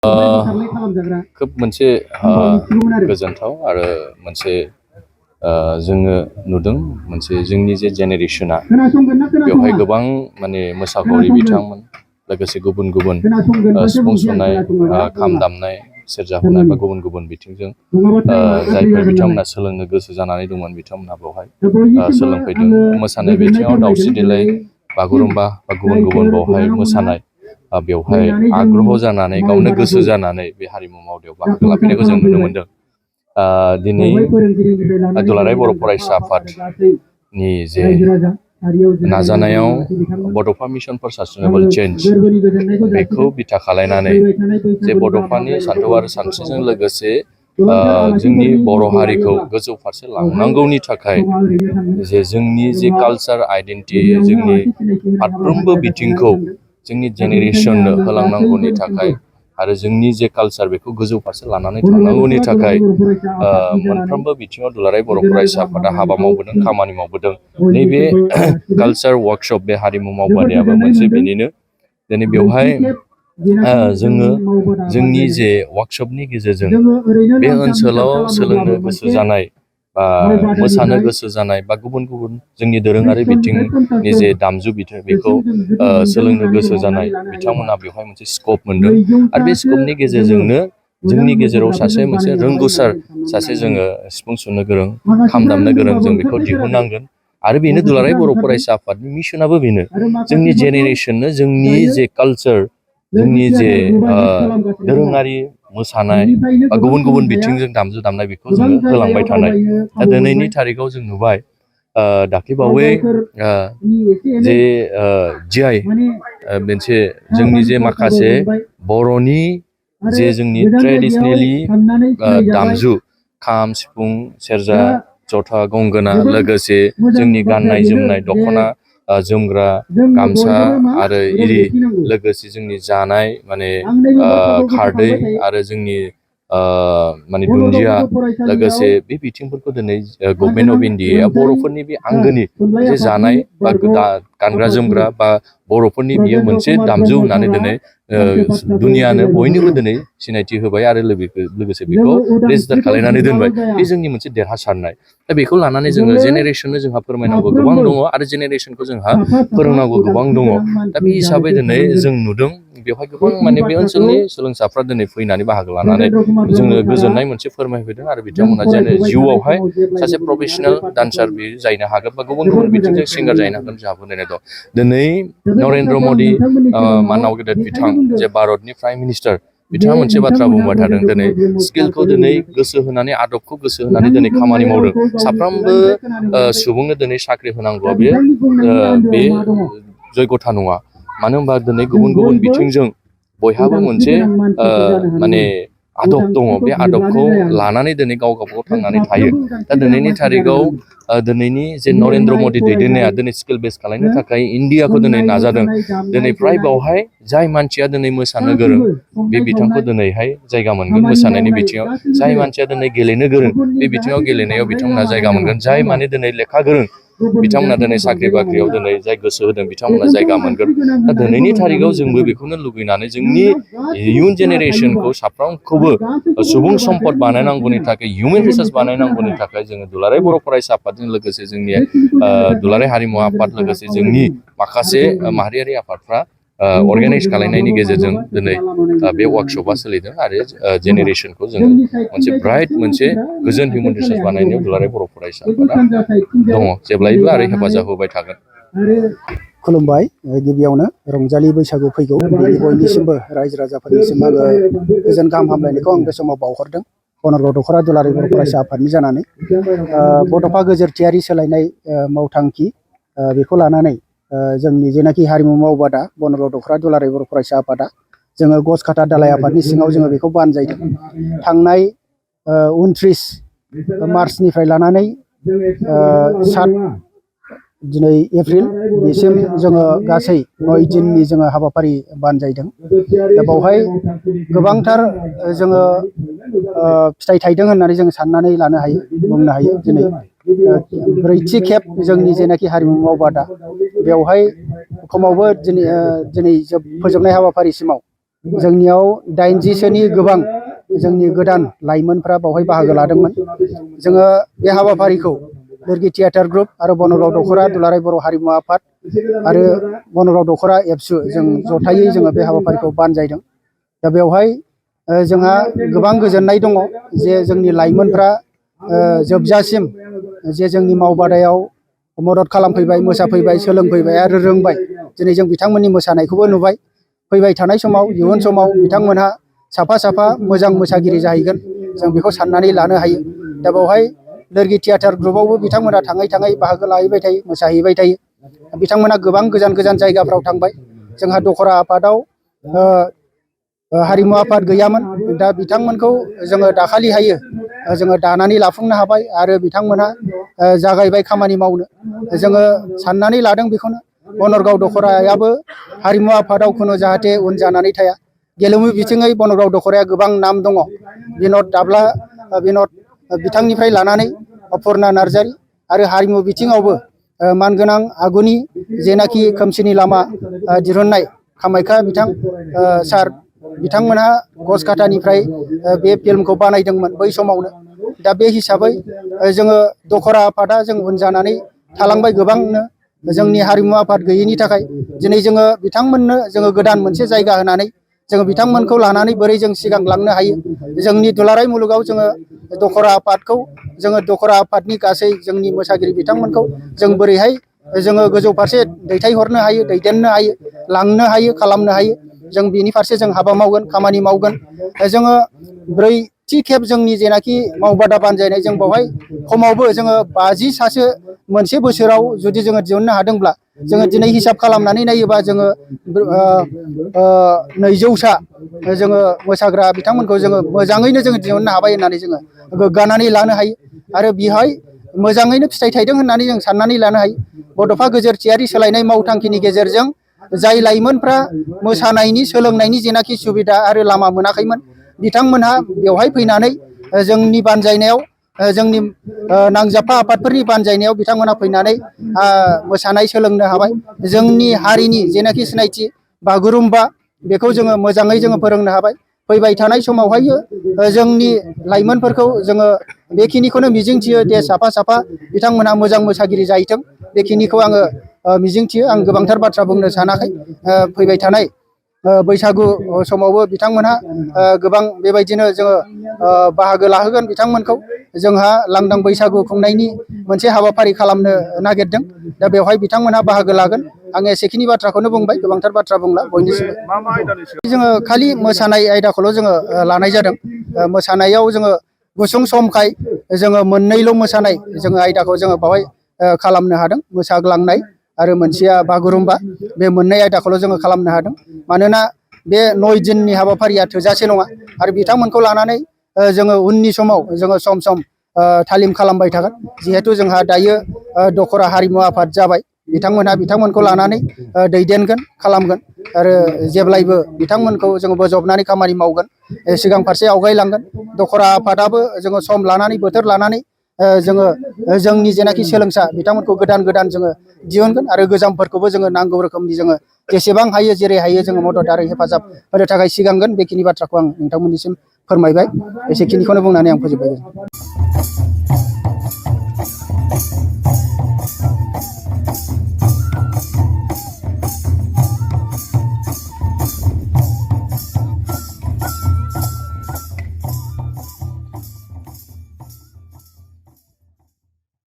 खोब मोनसे गोजोनथाव आरो मोनसे जोङो नुदों मोनसे जोंनि जे जेनेरेशना बेवहाय गोबां माने मोसाखावरि बिथांमोन लोगोसे गुबुन गुबुन सिफुं सुनाय खाम दामनाय सेरजा हुनाय बा गुबुन गुबुन बिथिंजों जायफोर बिथांमोना सोलोंनो गोसो जानानै दंमोन बिथांमोना बेवहाय सोलोंफैदों। मोसानाय बिथिङाव दावस्रि देलाय बागुरुम्बा बा गुबुन गुबुन बेवहाय मोसानाय बेवहाय आग्रह जानानै गावनो गोसो जानानै बे हारिमु मावदेयाव बाहागो लाफैनायखौ जों नुनो मोनदों। दिनै दुलाराय बर' फरायसा आफादनि जे नाजानायाव बड'फा मिशन फर सास्टेनेबल चेन्ज बेखौ बिथा खालायनानै जे बड'फानि सान्थौ आरो सानस्रिजों लोगोसे जोंनि बर' हारिखौ गोजौ फारसे लांनांगौनि थाखाय जे जोंनि जे कालचार आइडेन्टिटि जोंनि फारफ्रोमबो बिथिंखौ जोंनि जेनेरेशननो होलांनांगौनि थाखाय आरो जोंनि जे कालचार बेखौ गोजौ फारसे लानानै थांनांगौनि थाखाय मोनफ्रोमबो बिथिङाव दुलाराय बर' फरायसा आफादा हाबा मावबोदों, खामानि मावबोदों। नैबे कालचार वर्कशप बे हारिमु मावबादायाबो मोनसे बेनिनो। दिनै बेवहाय जोङो जोंनि जे वार्कशपनि गेजेरजों बे ओनसोलाव सोलोंनो गोसो जानाय बा मोसानो गोसो जानाय बा गुबुन गुबुन जोंनि दोरोङारि बिथिंनि जे दामजु बेखौ सोलोंनो गोसो जानाय बिथांमोना बेवहाय मोनसे स्कप मोनदों आरो बे स्कपनि गेजेरजोंनो जोंनि गेजेराव मोनसे रोंगौसार सासे जोङो सिफुं सुनो गोरों, खाम दामनो गोरों जों बेखौ दिहुननांगोन आरो बेनो दुलाराय बर' फरायसा आफादनि मिशनाबो बेनो। जोंनि जेनेरेशननो जोंनि जे कालचार जोंनि जे दोरोङारि मोसानाय बा गुबुन गुबुन बिथिंजों दामजु दामनाय बेखौ जोङो होलांबाय थानाय। दा दिनैनि थारिखआव जों नुबाय दाख्लैबावै जे GI मोनसे जोंनि जे माखासे बर'नि जे जोंनि ट्रेडिसनेलि दामजु खाम, सिफुं, सेरजा, जथा, गंगोना लोगोसे जोंनि गाननाय जोमनाय दख'ना, जोमग्रा, गामसा आरो इरि लोगोसे जोंनि जानाय माने खारदै आरो जोंनि माने दुन्दिया लोगोसे बे बिथिंफोरखौ दिनै गभर्नमेन्ट अफ इन्डियाया बर'फोरनि बे आंगोनि जे जानाय बा गानग्रा जोमग्रा बा बर'फोरनि बियो मोनसे दामजु होननानै दिनै दुनियानो बयनोबो दिनै सिनायथि होबाय आरो लोगोसे बेखौ रेजिस्टार खालायनानै दोनबाय। बे जोंनि मोनसे देरहासारनाय। दा बेखौ लानानै जोङो जेनेरेशननो जोंहा फोरमायनांगौ गोबां दङ आरो जेनेरेशनखौ जोंहा फोरोंनांगौ गोबां दङ। दा बे हिसाबै दिनै जों नुदों बेवहाय गोबां माने बे ओनसोलनि सोलोंसाफ्रा दिनै फैनानै बाहागो लानानै जोङो गोजोननाय मोनसे फोरमायफैदों आरो बिथांमोना जेन जिउआवहाय सासे प्रफेसनेल डान्सार बे जाहैनो हागोन बा गुबुन गुबुन बिथिंजों सिंगार जाहैनो हागोन जोंहा फोथायनाय दं। दिनै नरेन्द्र मदि माननाव गेदेर बिथां जे भारतनि प्राइम मिनिस्टार बिथाङा मोनसे बाथ्रा बुंबाय थादों दिनै स्किलखौ दिनै गोसो होनानै आदबखौ गोसो होनानै दिनै खामानि मावदों। साफ्रोमबो सुबुंनो दिनै साख्रि होनांगौआ बे जयगथा नङा। मानो होनबा दिनै गुबुन गुबुन बिथिंजों बयहाबो मोनसे माने आदब दङ। बे आदबखौ लानानै दिनै गाव गावबागाव थांनानै थायो। दा दिनैनि थारिखआव दिनैनि जे नरेन्द्र मदि दैदेननाया दिनै स्किल बेस खालामनो थाखाय इन्डियाखौ दिनै नाजादों। दिनै फ्राय बावहाय जाय मानसिया दिनै मोसानो गोरों बे बिथांखौ दिनैहाय जायगा मोनगोन मोसानायनि बिथिङाव। जाय मानसिया दिनै गेलेनो गोरों बे बिथिङाव गेलेनायाव बिथांमोना जायगा मोनगोन। जाय माने दिनै लेखा गोरों बिथांमोना दिनै साख्रि बाख्रियाव दिनै जाय गोसो होदों बिथांमोना जायगा मोनगोन। दा दिनैनि थारिखआव जोंबो बेखौनो लुबैनानै जोंनि इयुन जेनेरेसनखौ साफ्रोमखौबो सुबुं सम्पद बानायनांगौनि थाखाय हिउमेन रिसर्स बानायनांगौनि थाखाय जोङो दुलाराय बर' फरायसा आफादजों लोगोसे जोंनि दुलाराय हारिमु आफाद लोगोसे जोंनि माखासे माहारियारि आफादफ्रा अर्गेनाइज खालायनायनि गेजेरजों दिनै बे वार्कशपआ सोलिदों आरो जेनेरेसनखौ जोङो मोनसे ब्राइट मोनसे गोजोन हिउमेन रिसर्स बानायनायाव दुलाराय बर' फरायसा आफादा दङ जेब्लायबो आरो हेफाजाब होबाय थागोन। खुलुमबाय। गिबियावनो रंजालि बैसागु फैगौ बेनि बयनिसिमबो रायजो राजाफोरनिसिम आङो गोजोन गाहाम हामलायनायखौ आं बे समाव बावहरदों बनरगाव दख'रा दुलाराय बर' फरायसा आफादनि जानानै। बड'फा गोजोरथियारि सोलायनाय मावथांखि बेखौ लानानै जोंनि जेनाखि हारिमु मावबादा बनरगाव दख'रा दुलाराय बर' फरायसा आफादा जोङो गसखाथा दालाय आफादनि सिङाव जोङो बेखौ बानजायदों। थांनाय 29 मार्चनिफ्राय लानानै 7 दिनै एप्रिल बेसिम जोङो गासै 9 दिननि जोङो हाबाफारि बानजायदों। दा बावहाय गोबांथार जोङो फिथाइ थायदों होननानै जों साननानै लानो हायो, बुंनो हायो। दिनै 4थि खेब जोंनि जेनाखि हारिमु मावबादा बेवहाय खमावबो दिनै फोजोबनाय हाबाफारिसिमाव जोंनियाव 80सोनि गोबां जोंनि गोदान लाइमोनफ्रा बावहाय बाहागो लादोंमोन। जोङो बे हाबाफारिखौ लोरगि थियेटार ग्रुप आरो बनगाव दख'रा दुलाराय बर' हारिमु आफाद आरो बनगाव दख'रा एबसु जों जथायै जोङो बे हाबाफारिखौ बानजायदों। दा बेवहाय जोंहा गोबां गोजोननाय दङ जे जोंनि लाइमोनफ्रा जोबजासिम जे जोंनि मावबादायाव मदद खालामफैबाय, मोसाफैबाय, सोलोंफैबाय आरो रोंबाय। दिनै जों बिथांमोननि मोसानायखौबो नुबाय। फैबाय थानाय समाव इयुन समाव बिथांमोनहा साफा साफा मोजां मोसागिरि जाहैगोन, जों बेखौ साननानै लानो हायो। दा बेवहाय लोरगि थियेटार ग्रुपआवबो बिथांमोना थाङै थाङै बाहागो लाहैबाय थायो, मोसाहैबाय थायो। बिथांमोना गोबां गोजान गोजान जायगाफ्राव थांबाय। जोंहा दख'रा आफादाव हारिमु आफाद गैयामोन। दा बिथांमोनखौ जोङो दाखालिहायो जोङो दानानै लाफुंनो हाबाय आरो बिथांमोनहा जागायबाय खामानि मावनो। जोङो साननानै लादों बेखौनो, बनरगाव दख'रायाबो हारिमु आफादाव खुनु जाहाथे उन जानानै थाया। गेलेमु बिथिङै बनरगाव दख'राया गोबां नाम दङ। बिनद दाब्ला बिनद बिथांनिफ्राय लानानै अपुर्ना नार्जारी आरो हारिमु बिथिङावबो मानगोनां आगुनि जेनाखि खोमसिनि लामा दिहुननाय कामाख्या बिथां सार बिथांमोनहा गसकाटानिफ्राय बे फिल्मखौ बानायदोंमोन बै समावनो। दा बे हिसाबै जोङो दख'रा आफादा जों उन जानानै थालांबाय गोबांनो जोंनि हारिमु आफाद गैयैनि थाखाय। दिनै जोङो बिथांमोननो जोङो गोदान मोनसे जायगा होनानै जोङो बिथांमोनखौ लानानै बोरै जों सिगांलांनो हायो। जोंनि दुलाराय मुलुगाव जोङो दख'रा आफादखौ जोङो दख'रा आफादनि गासै जोंनि मोसागिरि बिथांमोनखौ जों बोरैहाय जोङो गोजौ फारसे दैथायहरनो हायो, दैदेननो हायो, लांनो हायो, खालामनो हायो। जों बिनि फारसे जों हाबा मावगोन, खामानि मावगोन। जोङो 4थि खेब जोंनि जेनाखि मावबादा बानजायनाय जों बेवहाय खमावबो जोङो 50 सासो मोनसे बोसोराव जुदि जोङो दिहुननो हादोंब्ला जोङो दिनै हिसाब खालामनानै नायोबा जोङो 200सा जोङो मोसाग्रा बिथांमोनखौ जोङो मोजाङैनो जोङो दिहुननो हाबाय होननानै जोङो गोग्गानानै लानो हायो। आरो बेहाय मोजाङैनो फिथाइ थायदों होननानै जों साननानै लानो हायो। बड'फा गोजोरथियारि सोलायनाय मावथांखिनि गेजेरजों जाय लाइमोनफ्रा मोसानायनि सोलोंनायनि जेनाखि सुबिदा आरो लामा मोनाखैमोन, बिथांमोनहा बेवहाय फैनानै जोंनि बानजायनायाव जोंनि नांजाबफा आफादफोरनि बानजायनायाव बिथांमोना फैनानै मोसानाय सोलोंनो हाबाय। जोंनि हारिनि जेनाखि सिनायथि बागुरुम्बा बेखौ जोङो मोजाङै जोङो फोरोंनो हाबाय। फैबाय थानाय समावहायो जोंनि लाइमोनफोरखौ जोङो बेखिनिखौनो मिजिंथियो दे साफा साफा बिथांमोनहा मोजां मोसागिरि जाहैथों। बेखिनिखौ आङो मिजिंथियो। आं गोबांथार बाथ्रा बुंनो सानाखै। फैबाय थानाय बैसागु समावबो बिथांमोनहा गोबां बेबायदिनो जोङो बाहागो लाहोगोन बिथांमोनखौ। जोंहा लांदां बैसागु खुंनायनि मोनसे हाबाफारि खालामनो नागिरदों। दा बेवहाय बिथांमोनहा बाहागो लागोन। आं एसेखिनि बाथ्राखौनो बुंबाय, गोबांथार बाथ्रा बुंला बयनिसिमबो। जोङो खालि मोसानाय आयदाखौल' जोङो लानाय जादों। मोसानायाव जोङो गुसुं समखाय जोङो मोननैल' मोसानाय जोङो आयदाखौ जोङो बावहाय खालामनो हादों। मोसाग्लांनाय आरो मोनसेया बागुरुम्बा, बे मोननै आयदाखौल' जोङो खालामनो हादों। मानोना बे 9 दिननि हाबाफारिया थोजासे नङा आरो बिथांमोनखौ लानानै जोङो उननि समाव जोङो सम सम तालिम खालामबाय थागोन। जिहेथु जोंहा दायो दख'रा हारिमु आफाद जाबाय, बिथांमोनखौ लानानै दैदेनगोन, खालामगोन आरो जेब्लायबो बिथांमोनखौ जोङो बोजबनानै खामानि मावगोन, सिगां फारसे आवगायलांगोन। दख'रा आफादाबो जोङो सम लानानै बोथोर लानानै जोङो जोंनि जेनाखि सोलोंसा बिथांमोनखौ गोदान गोदान जोङो दिहुनगोन आरो गोजामफोरखौबो जोङो नांगौ रोखोमनि जोङो जेसेबां हायो जेरै हायो जोङो मदद आरो हेफाजाब होनो थाखाय सिगांगोन। बेखिनि बाथ्राखौ आं नोंथांमोननिसिम फोरमायबाय। एसेखिनिखौनो बुंनानै आं फोजोबबाय।